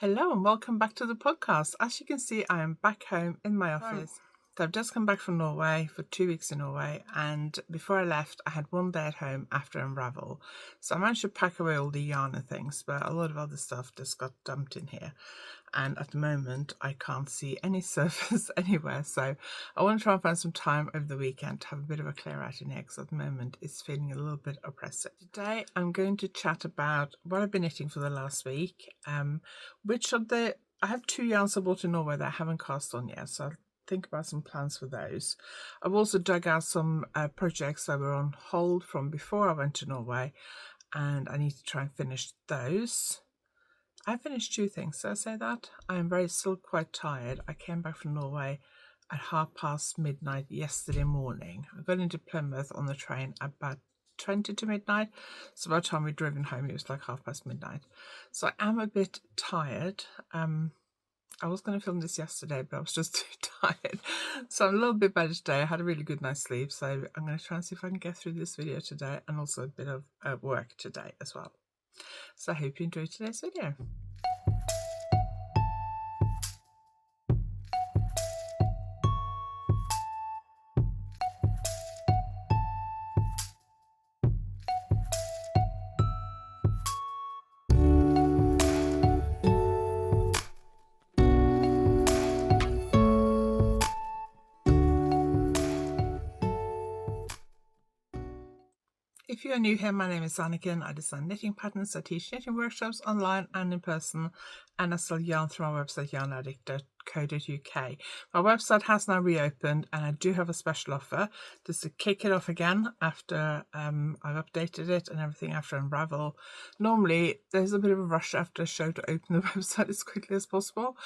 Hello and welcome back to the podcast. As you can see, I am back home in my office. So I've just come back from Norway for 2 weeks in Norway, and before I left I had one day at home after Unravel. So I managed to pack away all the yarn and things, but a lot of other stuff just got dumped in here. And at the moment I can't see any surface anywhere, so I want to try and find some time over the weekend to have a bit of a clear out in here, because at the moment it's feeling a little bit oppressive. Today I'm going to chat about what I've been knitting for the last week, I have 2 yarns I bought in Norway that I haven't cast on yet, so I'll think about some plans for those. I've also dug out some projects that were on hold from before I went to Norway, and I need to try and finish those. I finished 2 things, did I say that? I am still quite tired. I came back from Norway at midnight yesterday morning. I got into Plymouth on the train about 20 to midnight, so by the time we'd driven home it was like midnight. So I am a bit tired. I was going to film this yesterday, but I was just too tired, so I'm a little bit better today. I had a really good night's sleep, so I'm going to try and see if I can get through this video today, and also a bit of work today as well. So I hope you enjoyed today's video. If you are new here, my name is Anniken. I design knitting patterns. I teach knitting workshops online and in person, and I sell yarn through my website YarnAddict.co.uk. My website has now reopened, and I do have a special offer just to kick it off again after I've updated it and everything after Unravel. Normally there's a bit of a rush after a show to open the website as quickly as possible,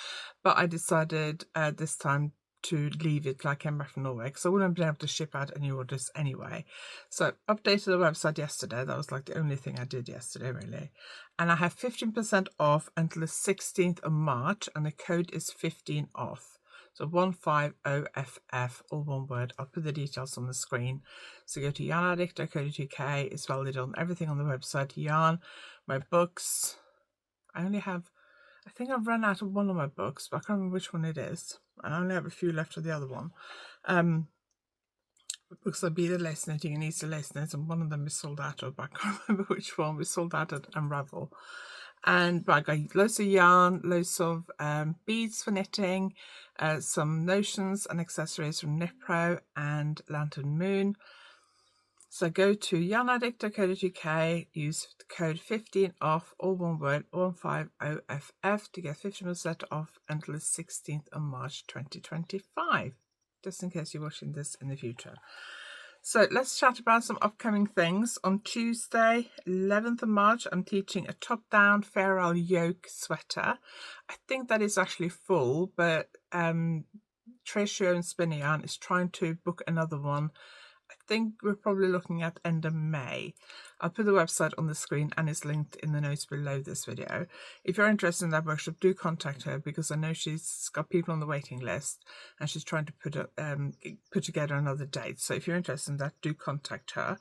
but I decided this time to leave it till I came back from Norway, because I wouldn't have been able to ship out any orders anyway. So I updated the website yesterday. That was like the only thing I did yesterday, really. And I have 15% off until the 16th of March, and the code is 15 off. So 150FF, all one word. I'll put the details on the screen. So go to yarnaddict.co.uk. It's valid on everything on the website. Yarn, my books. I think I've run out of one of my books, but I can't remember which one it is. And I only have a few left of the other one. Books like Be the Lace Knitting and Easter Lace Knits, and one of them is sold out of, but I can't remember which one. We sold out at Unravel. And I got loads of yarn, loads of beads for knitting, some notions and accessories from Knit Pro and Lantern Moon. So go to yarnaddict.co.uk, use the code 15 off, all one word, 150FF, to get 50% off until the 16th of March 2025, just in case you're watching this in the future. So let's chat about some upcoming things. On Tuesday, 11th of March, I'm teaching a top-down Feral yoke sweater. I think that is actually full, but Tricia and Spinny Yarn is trying to book another one. I think we're probably looking at end of May. I'll put the website on the screen and it's linked in the notes below this video. If you're interested in that workshop, do contact her, because I know she's got people on the waiting list and she's trying to put together another date. So if you're interested in that, do contact her.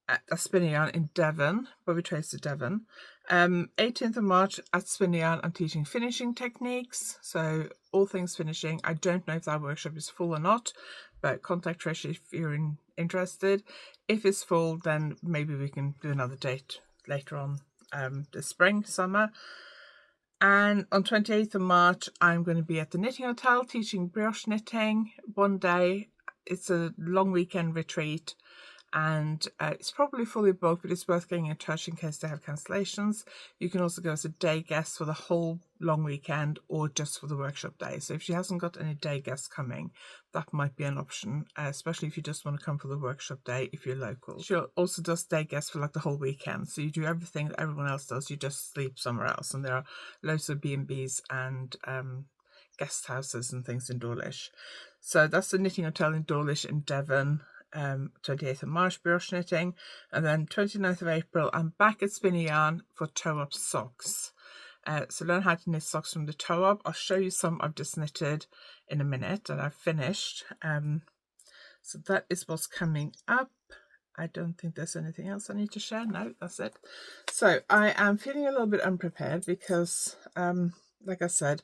At Spinny Yarn in Devon, Bobby Trace to Devon. 18th of March at Spinny Yarn, I'm teaching finishing techniques, so all things finishing. I don't know if that workshop is full or not, but contact Trish if you're interested. If it's full, then maybe we can do another date later on this spring, summer. And on 28th of March, I'm going to be at the Knitting Hotel teaching brioche knitting one day. It's a long weekend retreat, and it's probably fully booked, but it's worth getting in touch in case they have cancellations. You can also go as a day guest for the whole long weekend, or just for the workshop day. So if she hasn't got any day guests coming, that might be an option, especially if you just want to come for the workshop day if you're local. She also does day guests for like the whole weekend, so you do everything that everyone else does, you just sleep somewhere else. And there are loads of B&Bs and guest houses and things in Dawlish. So that's the Knitting Hotel in Dawlish in Devon. 28th of March, brioche knitting, and then 29th of April I'm back at Spinny Yarn for toe-up socks. So learn how to knit socks from the toe-up. I'll show you some I've just knitted in a minute and I've finished. So that is what's coming up. I don't think there's anything else I need to share. No, that's it. So I am feeling a little bit unprepared because, like I said,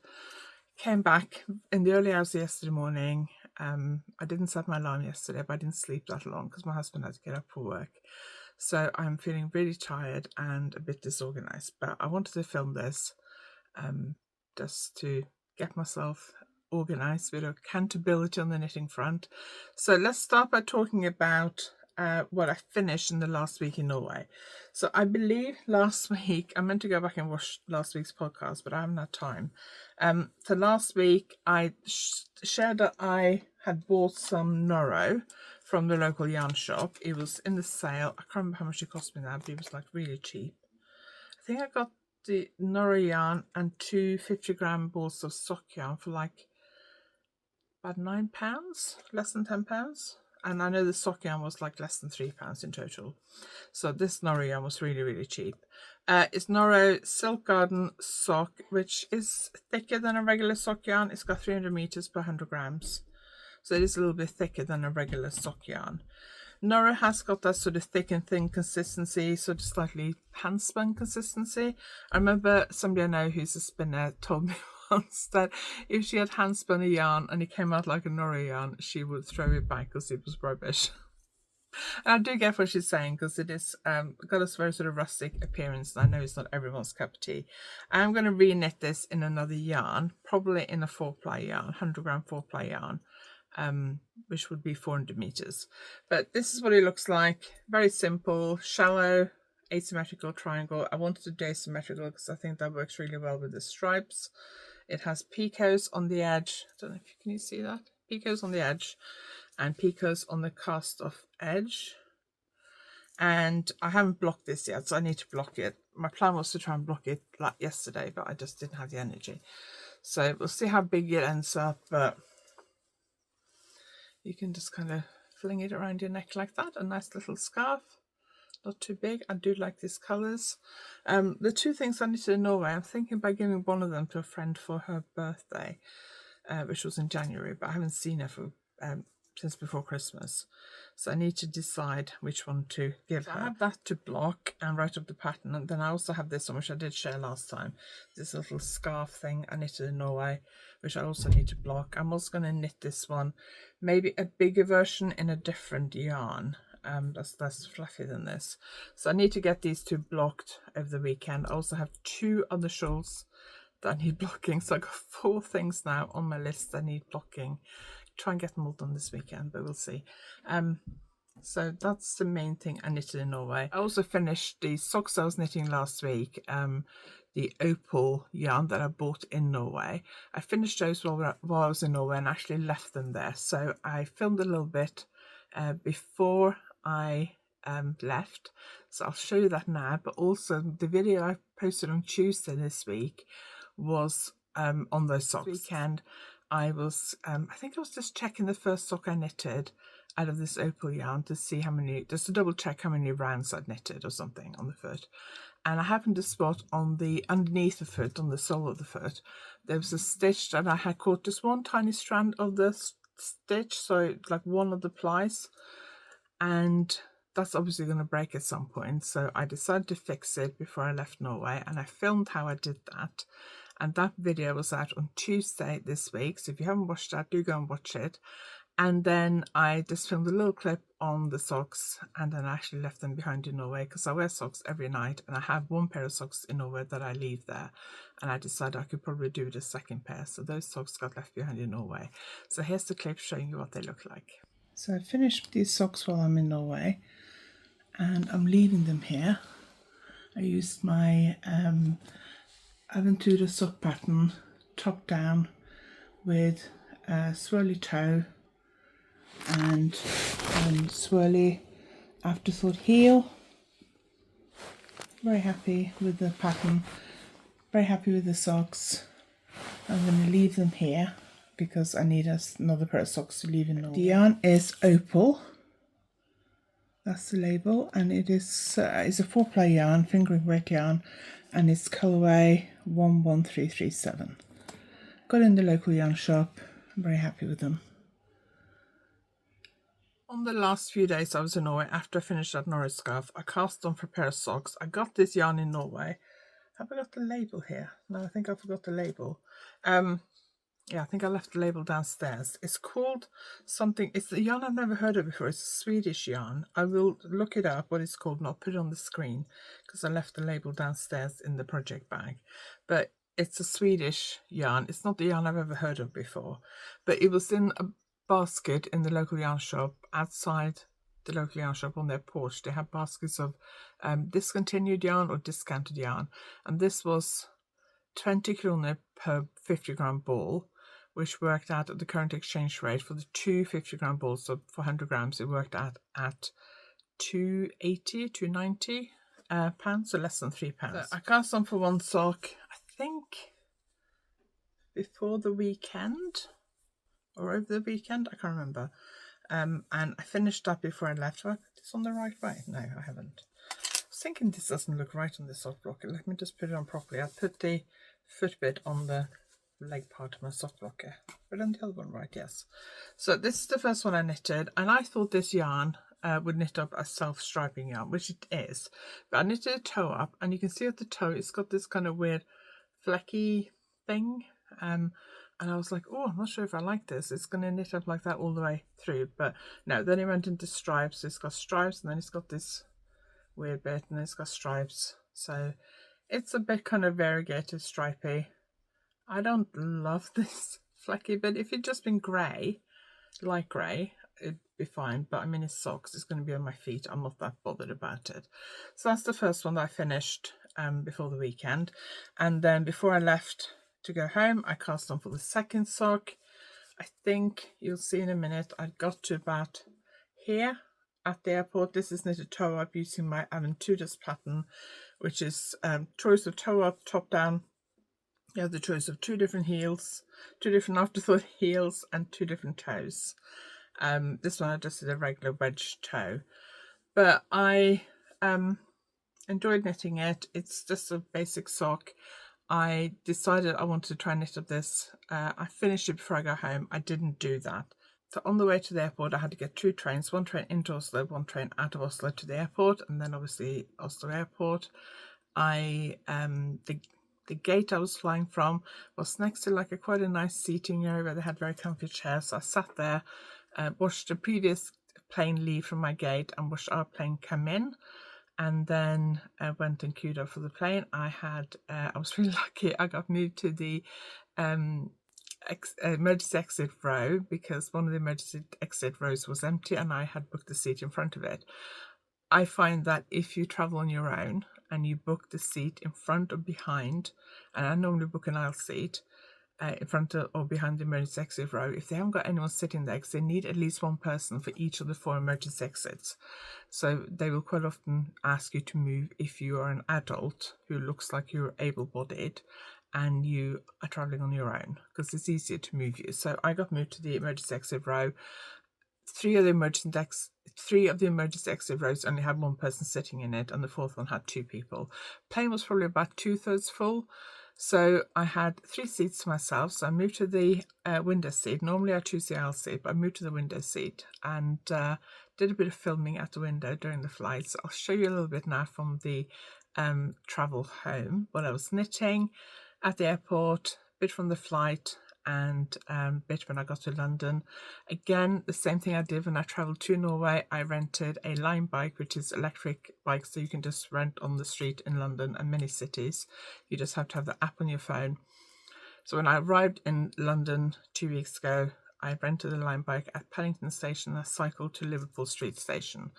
came back in the early hours of yesterday morning. I didn't set my alarm yesterday, but I didn't sleep that long because my husband had to get up for work. So I'm feeling really tired and a bit disorganized. But I wanted to film this just to get myself organized, with accountability on the knitting front. So let's start by talking about what I finished in the last week in Norway. So I believe last week, I meant to go back and watch last week's podcast, but I haven't had time. So last week I shared that I had bought some Noro from the local yarn shop. It was in the sale. I can't remember how much it cost me now, but it was like really cheap. I think I got the Noro yarn and 2 50-gram balls of sock yarn for like about £9, less than £10. And I know the sock yarn was like less than £3 in total. So this Noro yarn was really, really cheap. It's Noro Silk Garden sock, which is thicker than a regular sock yarn. It's got 300 meters per 100 grams. So it is a little bit thicker than a regular sock yarn. Noro has got that sort of thick and thin consistency, sort of slightly hand-spun consistency. I remember somebody I know who's a spinner told me once that if she had hand-spun a yarn and it came out like a Noro yarn, she would throw it back because it was rubbish. And I do get what she's saying, because it is got a very sort of rustic appearance, and I know it's not everyone's cup of tea. I'm going to re-knit this in another yarn, probably in a 4-ply yarn, 100-gram 4-ply yarn. Which would be 400 meters. But this is what it looks like. Very simple, shallow, asymmetrical triangle. I wanted to do asymmetrical because I think that works really well with the stripes. It has picots on the edge. I don't know if you can see that. Picots on the edge and picots on the cast off edge. And I haven't blocked this yet, so I need to block it. My plan was to try and block it like yesterday, but I just didn't have the energy. So we'll see how big it ends up, but you can just kind of fling it around your neck like that. A nice little scarf, not too big. I do like these colours. The 2 things I knitted in Norway, I'm thinking about giving one of them to a friend for her birthday, which was in January, but I haven't seen her for since before Christmas. So I need to decide which one to give her. I have that to block and write up the pattern, and then I also have this one, which I did share last time, this little scarf thing I knitted in Norway, which I also need to block. I'm also going to knit this one, maybe a bigger version in a different yarn, that's less fluffy than this. So I need to get these 2 blocked over the weekend. I also have 2 other shawls that I need blocking, so I've got 4 things now on my list that need blocking. Try and get them all done this weekend, but we'll see. So that's the main thing I knitted in Norway. I also finished the socks I was knitting last week, the opal yarn that I bought in Norway. I finished those while I was in Norway and actually left them there. So I filmed a little bit before I left, so I'll show you that now. But also the video I posted on Tuesday this week was on those socks. This weekend I was, I think I was just checking the first sock I knitted out of this opal yarn to see how many, just to double check how many rounds I'd knitted or something on the foot. And I happened to spot on the underneath the foot, on the sole of the foot, there was a stitch that I had caught just one tiny strand of the stitch, so like one of the plies, and that's obviously going to break at some point. So I decided to fix it before I left Norway, and I filmed how I did that. And that video was out on Tuesday this week. So if you haven't watched that, do go and watch it. And then I just filmed a little clip on the socks, and then I actually left them behind in Norway because I wear socks every night, and I have 1 pair of socks in Norway that I leave there. And I decided I could probably do the 2nd pair. So those socks got left behind in Norway. So here's the clip showing you what they look like. So I finished these socks while I'm in Norway, and I'm leaving them here. I used my Aventura sock pattern, top down, with a swirly toe and swirly afterthought heel. Very happy with the pattern, very happy with the socks. I'm going to leave them here because I need another pair of socks to leave in Norway. The yarn is opal. That's the label, and it is it's a 4-ply yarn, fingering weight yarn, and it's colourway 11337. Got in the local yarn shop. I'm very happy with them. On the last few days I was in Norway, after I finished that Norway scarf, I cast on for a pair of socks. I got this yarn in Norway. Have I got the label here? No, I think I forgot the label. Yeah, I think I left the label downstairs. It's called something. It's a yarn I've never heard of before. It's a Swedish yarn. I will look it up, what it's called, and I'll put it on the screen because I left the label downstairs in the project bag. But it's a Swedish yarn. It's not the yarn I've ever heard of before. But it was in a basket in the local yarn shop outside the local yarn shop on their porch. They have baskets of discontinued yarn or discounted yarn. And this was 20 kroner per 50-gram ball, which worked out at the current exchange rate for the two 50-gram balls. So for 100 grams, it worked out at 280, 290 pounds, so less than £3. So I cast on for one sock, I think before the weekend or over the weekend, I can't remember. And I finished that before I left. Have I put this on the right way? No, I haven't. I was thinking this doesn't look right on this sock blocker. Let me just put it on properly. I put the foot bit on the leg part of my sock blocker. But on the other one, right, yes. So this is the first one I knitted, and I thought this yarn would knit up a self-striping yarn, which it is. But I knitted a toe up, and you can see at the toe it's got this kind of weird flecky thing. And I was like, oh, I'm not sure if I like this. It's going to knit up like that all the way through. But no, then it went into stripes. So it's got stripes, and then it's got this weird bit, and then it's got stripes. So it's a bit kind of variegated, stripy. I don't love this flecky bit. If it'd just been grey, light grey, it'd be fine. But I mean, it's socks. It's going to be on my feet. I'm not that bothered about it. So that's the first one that I finished before the weekend. And then before I left to go home, I cast on for the second sock. I think you'll see in a minute I got to about here at the airport. This is knitted toe up using my Allen Tudor's pattern, which is choice of toe up, top down. You have the choice of two different heels, two different afterthought heels, and two different toes. This one I just did a regular wedge toe, but I enjoyed knitting it. It's just a basic sock. I decided I wanted to try and knit up this. I finished it before I got home. I didn't do that. So on the way to the airport, I had to get two trains, one train into Oslo, one train out of Oslo to the airport, and then obviously Oslo airport. The gate I was flying from was next to like quite a nice seating area where they had very comfy chairs. So I sat there, watched the previous plane leave from my gate and watched our plane come in. And then I went and queued up for the plane. I was really lucky. I got moved to the emergency exit row because one of the emergency exit rows was empty and I had booked the seat in front of it. I find that if you travel on your own and you book the seat in front or behind, and I normally book an aisle seat, in front of or behind the emergency exit row, if they haven't got anyone sitting there, because they need at least one person for each of the 4 emergency exits. So they will quite often ask you to move if you are an adult who looks like you're able-bodied and you are traveling on your own, because it's easier to move you. So I got moved to the emergency exit row. 3 of the emergency exit rows only had one person sitting in it, and the 4th one had 2 people. Plane was probably about 2/3 full. So I had 3 seats to myself. So I moved to the window seat. Normally I choose the aisle seat, but I moved to the window seat and did a bit of filming at the window during the flight. So I'll show you a little bit now from the travel home, what I was knitting at the airport, a bit from the flight, and bit when I got to London. Again, the same thing I did when I travelled to Norway. I rented a Lime bike, which is electric bike, so you can just rent on the street in London and many cities. You just have to have the app on your phone. So when I arrived in London 2 weeks ago, I rented a Lime bike at Paddington Station and I cycled to Liverpool Street Station.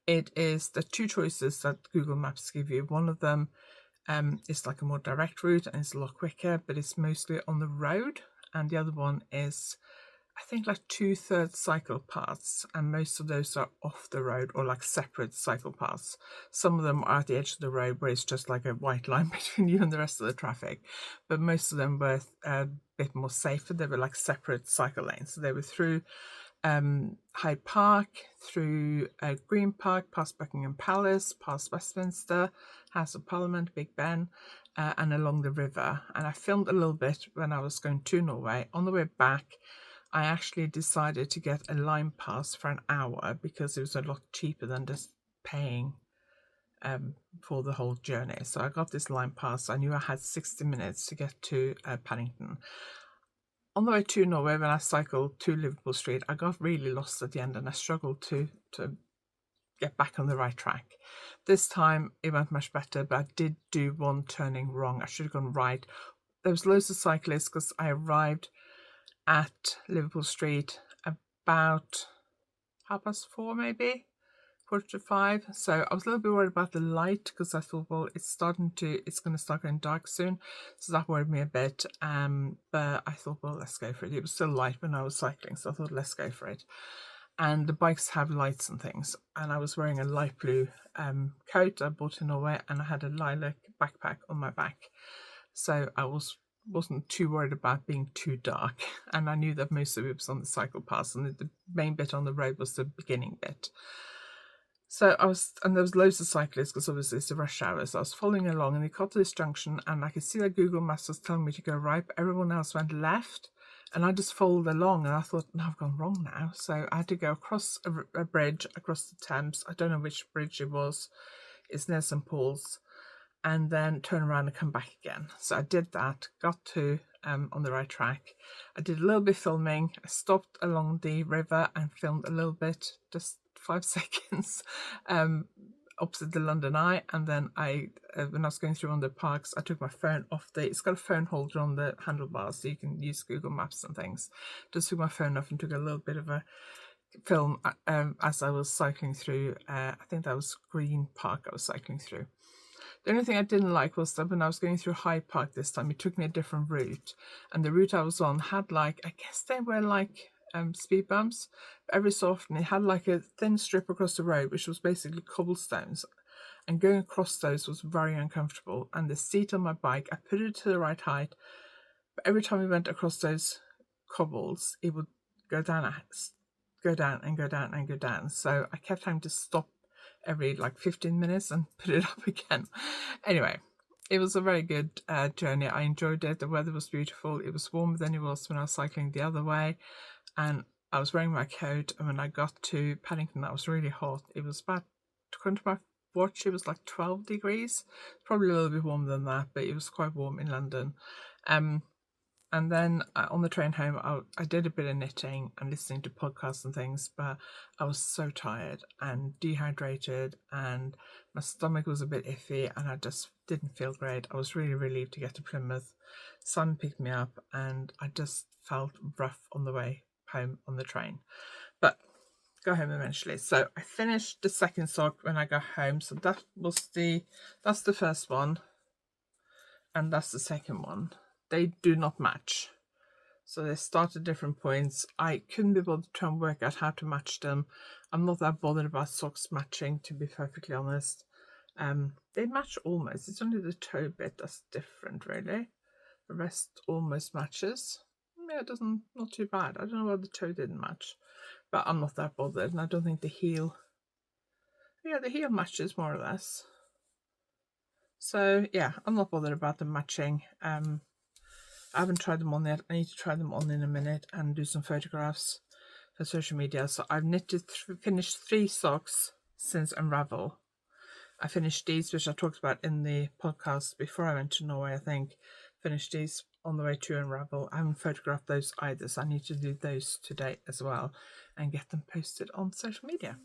It is the 2 choices that Google Maps give you. One of them is like a more direct route and it's a lot quicker, but it's mostly on the road. And the other one is, I think, like 2/3 cycle paths, and most of those are off the road or like separate cycle paths. Some of them are at the edge of the road where it's just like a white line between you and the rest of the traffic, but most of them were a bit more safer. They were like separate cycle lanes. So they were through Hyde Park, through Green Park, past Buckingham Palace, past Westminster, House of Parliament, Big Ben, and along the river. And I filmed a little bit when I was going to Norway. On the way back, I actually decided to get a line pass for an hour because it was a lot cheaper than just paying for the whole journey. So I got this line pass. I knew I had 60 minutes to get to Paddington. On the way to Norway, when I cycled to Liverpool Street, I got really lost at the end and I struggled to get back on the right track. This time it went much better, but I did do one turning wrong. I should have gone right. There was loads of cyclists because I arrived at Liverpool Street about 4:30 maybe, 4:45. So I was a little bit worried about the light because I thought, well, it's going to start going dark soon. So that worried me a bit. But I thought, well, let's go for it. It was still light when I was cycling, so I thought, let's go for it. And the bikes have lights and things. And I was wearing a light blue coat I bought in Norway, and I had a lilac backpack on my back. So I wasn't too worried about being too dark. And I knew that most of it was on the cycle pass, and the main bit on the road was the beginning bit. So and there was loads of cyclists because obviously it's the rush hour. So I was following along, and they got to this junction, and I could see that Google Maps was telling me to go right, but everyone else went left. And I just followed along, and I thought, no, I've gone wrong now. So I had to go across a bridge, across the Thames. I don't know which bridge it was. It's near St. Paul's. And then turn around and come back again. So I did that, got to on the right track. I did a little bit filming. I stopped along the river and filmed a little bit, just 5 seconds, opposite the London Eye. And then when I was going through one of the parks, I took my phone off it's got a phone holder on the handlebars, so you can use Google Maps and things. Just took my phone off and took a little bit of a film as I was cycling through. I think that was Green Park I was cycling through. The only thing I didn't like was that when I was going through Hyde Park this time, it took me a different route. And the route I was on had I guess they were speed bumps. But every so often it had a thin strip across the road, which was basically cobblestones. And going across those was very uncomfortable. And the seat on my bike, I put it to the right height. But every time we went across those cobbles, it would go down and go down and go down. So I kept having to stop every 15 minutes and put it up again. Anyway, it was a very good journey. I enjoyed it. The weather was beautiful. It was warmer than it was when I was cycling the other way, and I was wearing my coat. And when I got to Paddington, that was really hot. It was about, according to my watch, it was 12 degrees, probably a little bit warmer than that, but it was quite warm in London. And then on the train home, I did a bit of knitting and listening to podcasts and things, but I was so tired and dehydrated, and my stomach was a bit iffy, and I just didn't feel great. I was really relieved to get to Plymouth. Simon picked me up, and I just felt rough on the way home on the train, but got home eventually. So I finished the second sock when I got home. So that's the first one, and that's the second one. They do not match. So they start at different points. I couldn't be able to try and work out how to match them. I'm not that bothered about socks matching, to be perfectly honest. They match almost. It's only the toe bit that's different, really. The rest almost matches. Yeah, it doesn't, not too bad. I don't know why the toe didn't match, but I'm not that bothered. And I don't think the heel, the heel matches more or less. So yeah, I'm not bothered about them matching. I haven't tried them on yet. I need to try them on in a minute and do some photographs for social media. So I've finished 3 socks since Unravel. I finished these, which I talked about in the podcast before I went to Norway, I think. Finished these on the way to Unravel. I haven't photographed those either, so I need to do those today as well and get them posted on social media.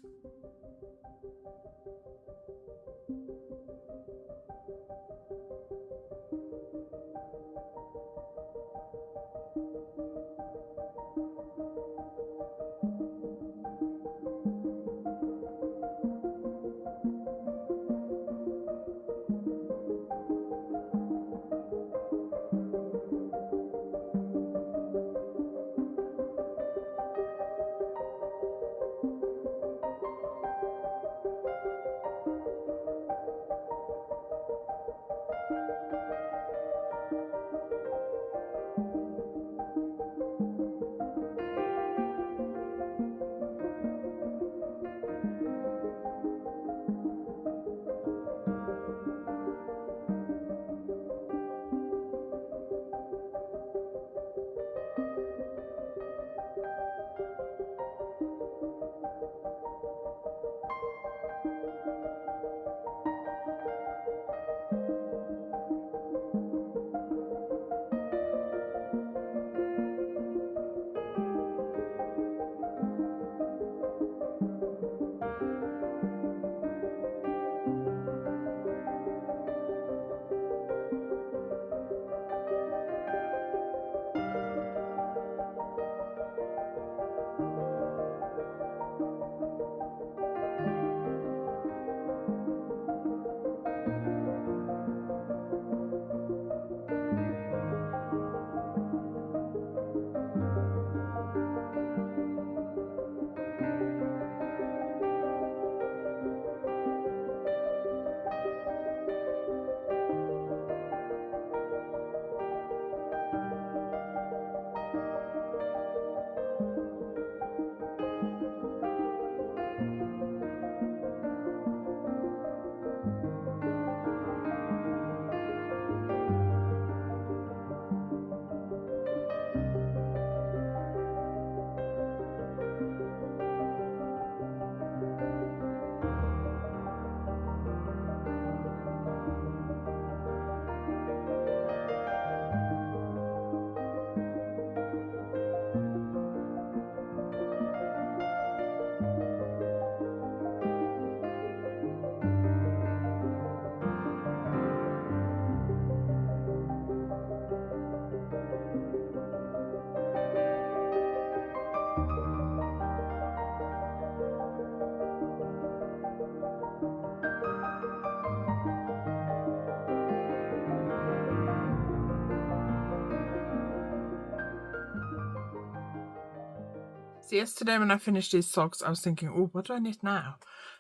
So yesterday when I finished these socks, I was thinking, oh, what do I knit now?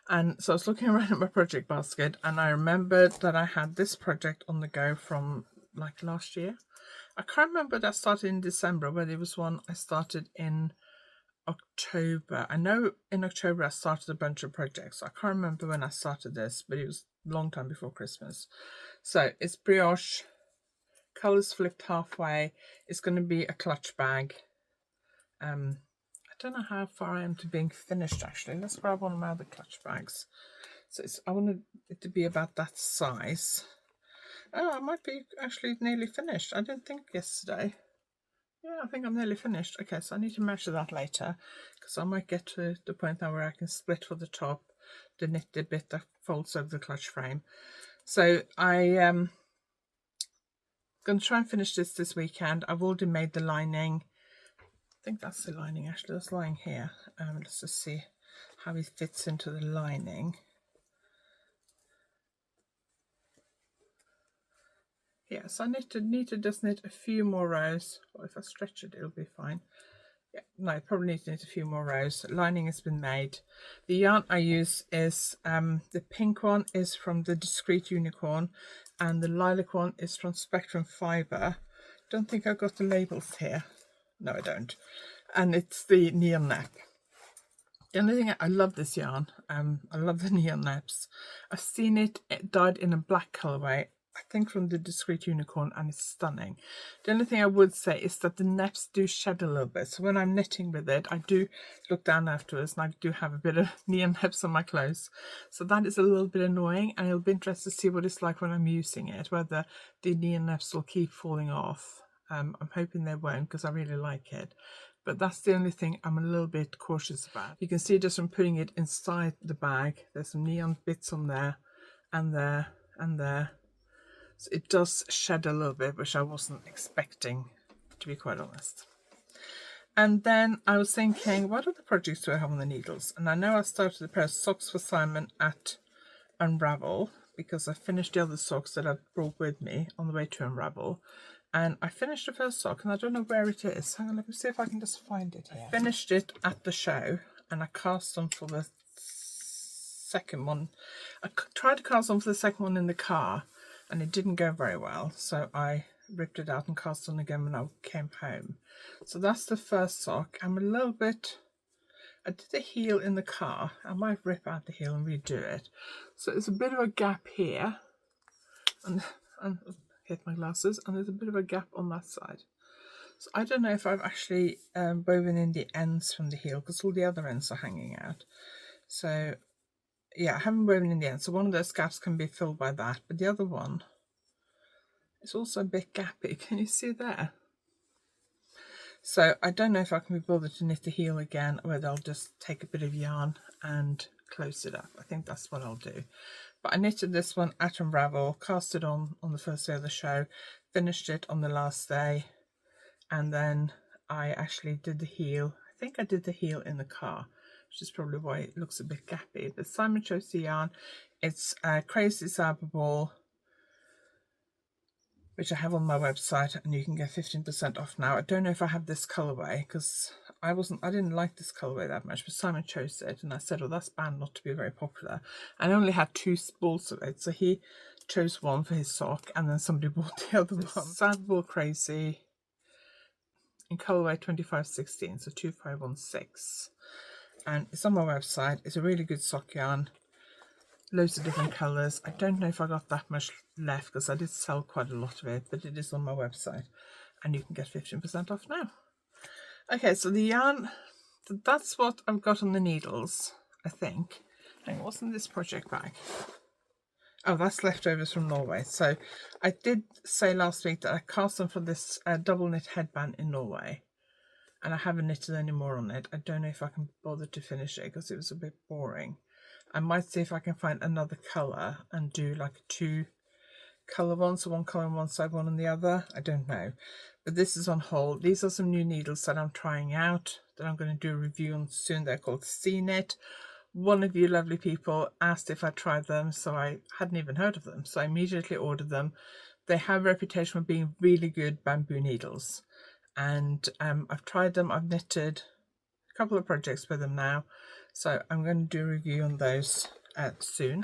And so I was looking around at my project basket, and I remembered that I had this project on the go from like last year. I can't remember that started in December, whether it was one I started in October. I know in October I started a bunch of projects. I can't remember when I started this, but it was a long time before Christmas. So it's brioche, colours flipped halfway. It's going to be a clutch bag. I don't know how far I am to being finished actually. Let's grab one of my other clutch bags. So I want it to be about that size. Oh, I might be actually nearly finished. I didn't think yesterday. Yeah, I think I'm nearly finished. Okay, so I need to measure that later because I might get to the point now where I can split for the top, the knitted bit that folds over the clutch frame. So I'm going to try and finish this weekend. I've already made the lining. I think that's the lining actually, that's lying here. Let's just see how it fits into the lining. Yeah, so I need to just knit a few more rows. Well, if I stretch it, it'll be fine. Yeah, no, I probably need to knit a few more rows. Lining has been made. The yarn I use is, the pink one is from the Discreet Unicorn, and the lilac one is from Spectrum Fibre. Don't think I've got the labels here. No, I don't. And it's the Neon Nap. The only thing, I love this yarn. I love the Neon Naps. I've seen it dyed in a black colourway, I think from the Discreet Unicorn, and it's stunning. The only thing I would say is that the naps do shed a little bit. So when I'm knitting with it, I do look down afterwards and I do have a bit of neon naps on my clothes. So that is a little bit annoying, and it'll be interesting to see what it's like when I'm using it, whether the neon naps will keep falling off. I'm hoping they won't because I really like it. But that's the only thing I'm a little bit cautious about. You can see just from putting it inside the bag, there's some neon bits on there and there and there. So it does shed a little bit, which I wasn't expecting, to be quite honest. And then I was thinking, what other projects do I have on the needles? And I know I started a pair of socks for Simon at Unravel, because I finished the other socks that I brought with me on the way to Unravel. And I finished the first sock, and I don't know where it is. Hang on, let me see if I can just find it here. I finished it at the show, and I cast on for the second one. I tried to cast on for the second one in the car, and it didn't go very well. So I ripped it out and cast on again when I came home. So that's the first sock. I'm a little bit... I did the heel in the car. I might rip out the heel and redo it. So there's a bit of a gap here. And hit my glasses, and there's a bit of a gap on that side. So I don't know if I've actually woven in the ends from the heel, because all the other ends are hanging out. So yeah, I haven't woven in the ends, so one of those gaps can be filled by that, but the other one is also a bit gappy. Can you see there? So I don't know if I can be bothered to knit the heel again, or whether I'll just take a bit of yarn and close it up. I think that's what I'll do. But I knitted this one at Unravel, cast it on the first day of the show, finished it on the last day, and then I actually did the heel. I think I did the heel in the car, which is probably why it looks a bit gappy. But Simon chose the yarn. It's Crazy Cyber Ball, which I have on my website, and you can get 15% off now. I don't know if I have this colourway, because I didn't like this colourway that much, but Simon chose it, and I said, oh, that's bound not to be very popular. And I only had 2 balls of it, so he chose one for his sock, and then somebody bought the other one. Cyberball Crazy in colourway 2516, so 2516. And it's on my website. It's a really good sock yarn. Loads of different colours. I don't know if I got that much left, because I did sell quite a lot of it, but it is on my website, and you can get 15% off now. Okay, so the yarn, that's what I've got on the needles, I think. Hang on, what's in this project bag? Oh, that's leftovers from Norway. So I did say last week that I cast on for this double knit headband in Norway, and I haven't knitted any more on it. I don't know if I can bother to finish it, because it was a bit boring. I might see if I can find another colour and do like 2 colour ones, so one colour on one side, one on the other. I don't know. But this is on hold. These are some new needles that I'm trying out, that I'm going to do a review on soon. They're called C-Knit. One of you lovely people asked if I tried them, so I hadn't even heard of them. So I immediately ordered them. They have a reputation for being really good bamboo needles. And I've tried them. I've knitted... I couple of projects with them now, so I'm going to do a review on those soon.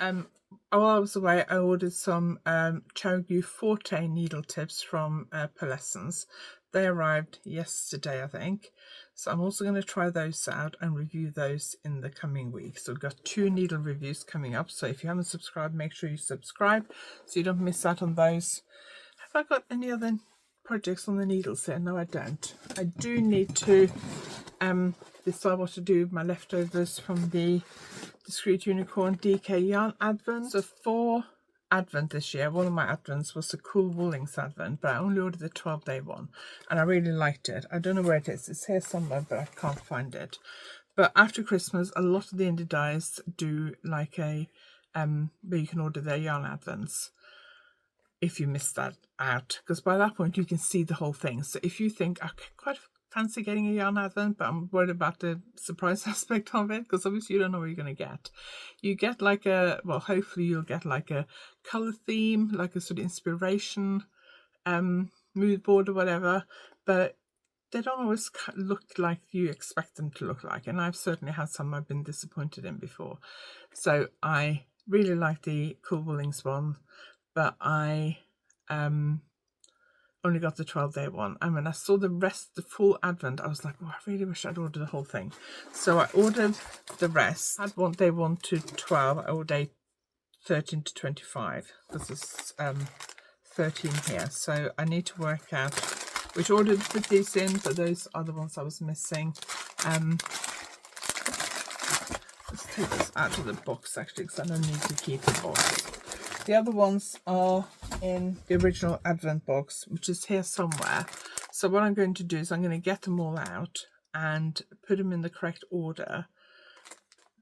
While I was away, I ordered some Cherry Forte needle tips from Pearlessence. They arrived yesterday, I think. So I'm also going to try those out and review those in the coming weeks. So we've got 2 needle reviews coming up. So if you haven't subscribed, make sure you subscribe so you don't miss out on those. Have I got any other projects on the needles here? No, I don't. I do need to decide what to do with my leftovers from the Discreet Unicorn DK Yarn Advent. So for Advent this year, one of my Advents was the Cool Woolings Advent, but I only ordered the 12-day one and I really liked it. I don't know where it is. It's here somewhere, but I can't find it. But after Christmas, a lot of the indie dyes do like a where you can order their yarn Advents if you miss that out, because by that point you can see the whole thing. So if you think, okay, quite fancy getting a yarn Advent, but I'm worried about the surprise aspect of it, because obviously you don't know what you're going to get. You get like a, well, hopefully you'll get like a colour theme, like a sort of inspiration mood board or whatever, but they don't always look like you expect them to look like, and I've certainly had some I've been disappointed in before. So I really like the Cool Woolings one, but I only got the 12-day one, and when I saw the rest, the full Advent, I was like, oh, I really wish I'd ordered the whole thing. So I ordered the rest. I had one day 1 to 12. I ordered 13 to 25 because there's 13 here. So I need to work out which order to put these in, but those are the ones I was missing. Let's take this out of the box actually, because I don't need to keep the box. The other ones are in the original Advent box, which is here somewhere. So what I'm going to do is I'm going to get them all out and put them in the correct order,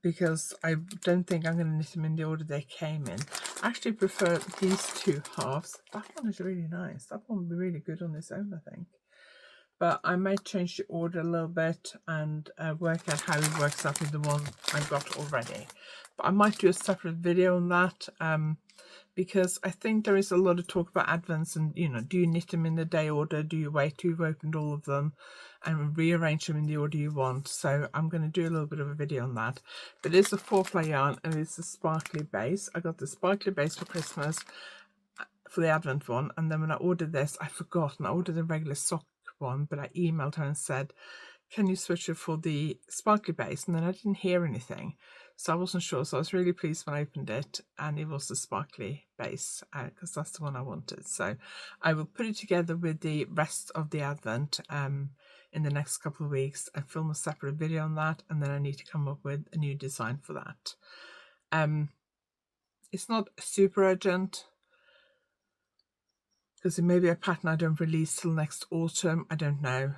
because I don't think I'm going to knit them in the order they came in. I actually prefer these 2 halves. That one is really nice. That one would be really good on its own, I think. But I may change the order a little bit and work out how it works out with the one I've got already. But I might do a separate video on that, because I think there is a lot of talk about Advents and, you know, do you knit them in the day order? Do you wait till you've opened all of them and rearrange them in the order you want? So I'm going to do a little bit of a video on that. But it is a 4-ply yarn and it's a sparkly base. I got the sparkly base for Christmas for the Advent one, and then when I ordered this, I forgot, and I ordered a regular sock one, but I emailed her and said, can you switch it for the sparkly base? And then I didn't hear anything, so I wasn't sure. So I was really pleased when I opened it and it was the sparkly base, because that's the one I wanted. So I will put it together with the rest of the Advent in the next couple of weeks and film a separate video on that, and then I need to come up with a new design for that. It's not super urgent, because it may be a pattern I don't release till next autumn. I don't know.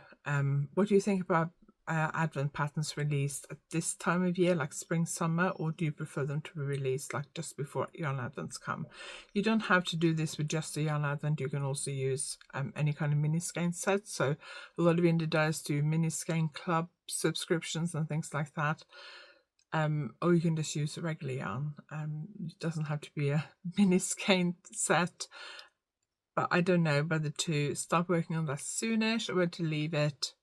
What do you think about Advent patterns released at this time of year, like spring, summer, or do you prefer them to be released like just before yarn Advents come? You don't have to do this with just the yarn Advent. You can also use any kind of mini skein set. So a lot of indie dyes do mini skein club subscriptions and things like that. Or you can just use a regular yarn. It doesn't have to be a mini skein set. But I don't know whether to start working on that soonish or whether to leave it.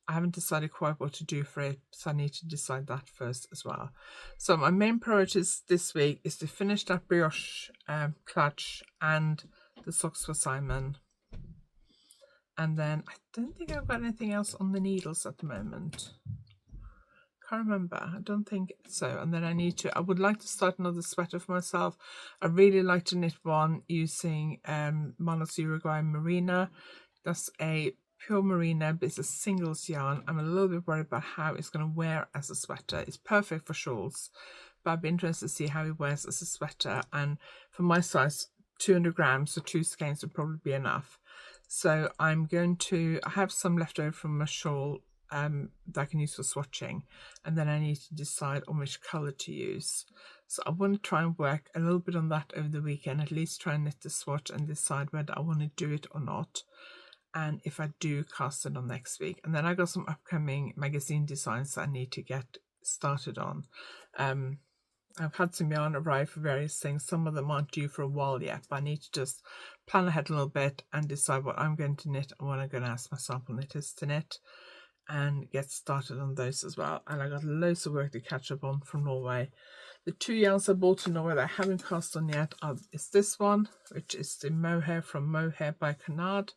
I haven't decided quite what to do for it, so I need to decide that first as well. So my main priorities this week is to finish that brioche clutch and the socks for Simon. And then I don't think I've got anything else on the needles at the moment. Can't remember. I don't think so. And then I would like to start another sweater for myself. I really like to knit one using Manos Uruguay Merino. That's a pure merino, but it's a singles yarn. I'm a little bit worried about how it's going to wear as a sweater. It's perfect for shawls, but I'd be interested to see how it wears as a sweater. And for my size, 200 grams, so 2 skeins would probably be enough. So I have some left over from my shawl that I can use for swatching, and then I need to decide on which colour to use. So I want to try and work a little bit on that over the weekend, at least try and knit the swatch and decide whether I want to do it or not. And if I do, cast it on next week. And then I got some upcoming magazine designs that I need to get started on. I've had some yarn arrive for various things. Some of them aren't due for a while yet, but I need to just plan ahead a little bit and decide what I'm going to knit and what I'm going to ask my sample knitters to knit. and get started on those as well. And I got loads of work to catch up on from Norway. The 2 yarns I bought in Norway that I haven't cast on yet is this one, which is the Mohair from Mohair by Canard.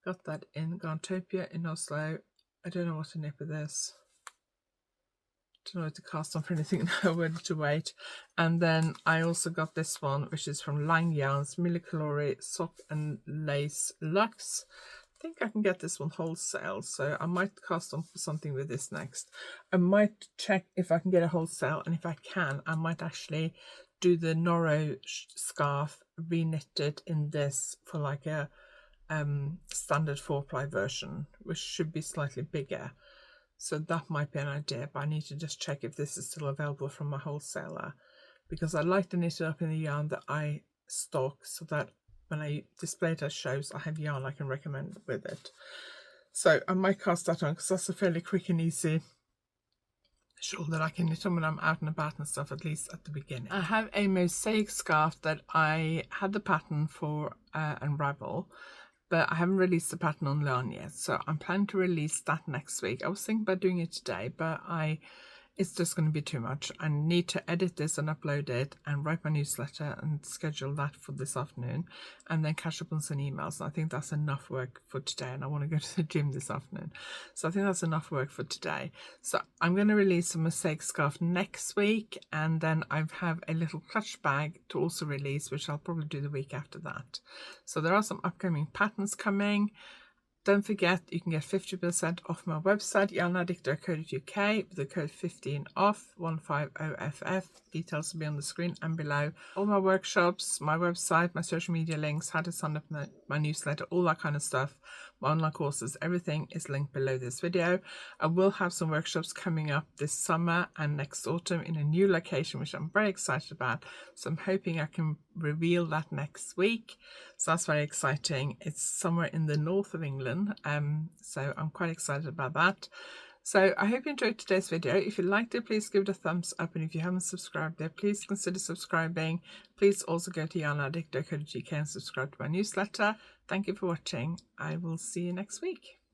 Got that in Garntopia in Oslo. I don't know what to nip with this. Don't know what to cast on for anything now, ready to wait. And then I also got this one, which is from Lang Yarns, Millicalory Sock and Lace Luxe. I think I can get this one wholesale, so I might cast on for something with this next. I might check if I can get a wholesale, and if I can, I might actually do the Noro scarf re-knitted in this for like a standard 4-ply version, which should be slightly bigger. So that might be an idea, but I need to just check if this is still available from my wholesaler, because I like to knit it up in the yarn that I stock, so that when I display it at shows, I have yarn I can recommend with it. So I might cast that on, because that's a fairly quick and easy shawl that I can knit on when I'm out and about and stuff, at least at the beginning. I have a mosaic scarf that I had the pattern for Unravel, but I haven't released the pattern on Learn yet, so I'm planning to release that next week. I was thinking about doing it today, but it's just going to be too much. I need to edit this and upload it and write my newsletter and schedule that for this afternoon, and then catch up on some emails. And I think that's enough work for today, and I want to go to the gym this afternoon. So I think that's enough work for today. So I'm going to release a mosaic scarf next week, and then I have a little clutch bag to also release, which I'll probably do the week after that. So there are some upcoming patterns coming. Don't forget, you can get 50% off my website, YarnAddict.co.uk, with the code 15OFF, 150FF. Details will be on the screen and below. All my workshops, my website, my social media links, how to sign up my newsletter, all that kind of stuff, my online courses, everything is linked below this video. I will have some workshops coming up this summer and next autumn in a new location, which I'm very excited about. So I'm hoping I can reveal that next week. So that's very exciting. It's somewhere in the north of England, so I'm quite excited about that. So I hope you enjoyed today's video. If you liked it, please give it a thumbs up, and if you haven't subscribed there, please consider subscribing. Please also go to YarnAddict.co.uk and subscribe to my newsletter. Thank you for watching. I will see you next week.